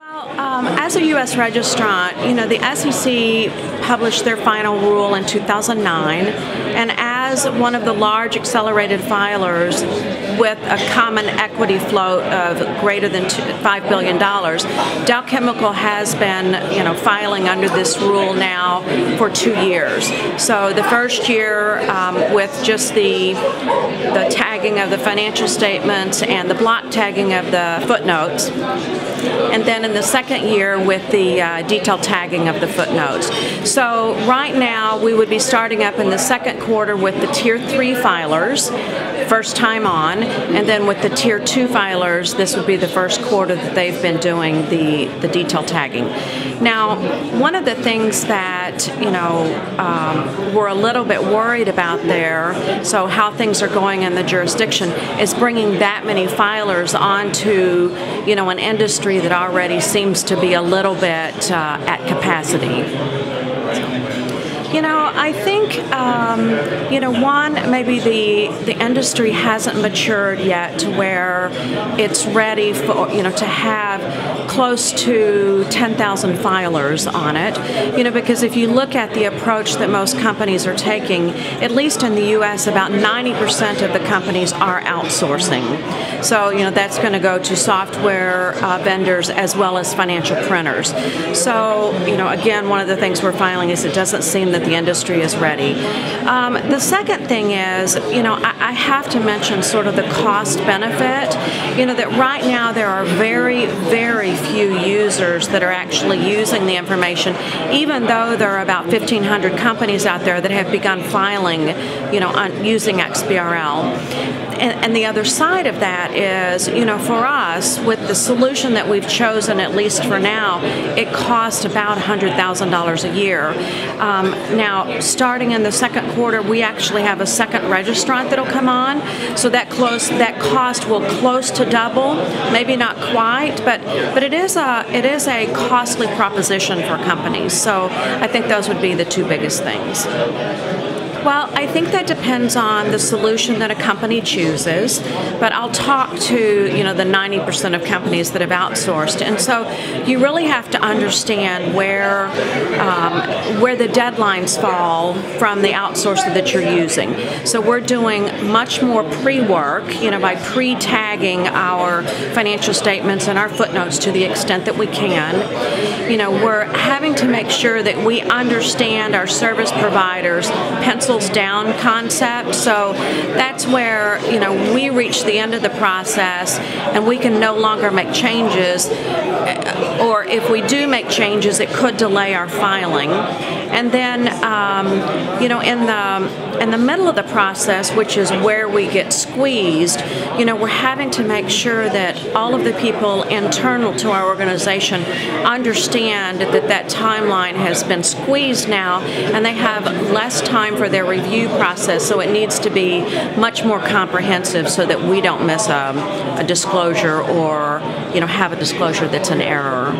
As a U.S. registrant, the SEC published their final rule in 2009, and as one of the large accelerated filers with a common equity float of greater than $5 billion, Dow Chemical has been, filing under this rule now for 2 years. So the first year with just the tagging of the financial statements and the block tagging of the footnotes, and then in the second year with the detailed tagging of the footnotes. So right now we would be starting up in the second quarter with the Tier 3 filers, first time on, and then with the Tier 2 filers, this would be the first quarter that they've been doing the detailed tagging. Now, one of the things that, we're a little bit worried about there, so how things are going in the jurisdiction, is bringing that many filers onto, an industry that already seems to be a little bit at capacity. I think, one, maybe the industry hasn't matured yet to where it's ready for, to have close to 10,000 filers on it, because if you look at the approach that most companies are taking, at least in the U.S., about 90% of the companies are outsourcing. So, that's going to go to software vendors as well as financial printers. So, again, one of the things we're filing is it doesn't seem that the industry is ready. The second thing is, I have to mention sort of the cost benefit, that right now there are very, very few users that are actually using the information, even though there are about 1,500 companies out there that have begun filing, using XBRL. And the other side of that is, for us, with the solution that we've chosen, at least for now, it costs about $100,000 a year. Now, starting in the second quarter, we actually have a second registrant that'll come on, so that cost will close to double, maybe not quite, but it is a costly proposition for companies. So I think those would be the two biggest things. Well, I think that depends on the solution that a company chooses, but I'll talk to, the 90% of companies that have outsourced. And so you really have to understand where the deadlines fall from the outsourcer that you're using. So we're doing much more pre-work, by pre-tagging our financial statements and our footnotes to the extent that we can. We're having to make sure that we understand our service providers' pencils down concept. So that's where, we reach the end of the process and we can no longer make changes, or if we do make changes, it could delay our filing. And then, in the middle of the process, which is where we get squeezed, we're having to make sure that all of the people internal to our organization understand that timeline has been squeezed now, and they have less time for their review process, so it needs to be much more comprehensive so that we don't miss a disclosure or, have a disclosure that's an error.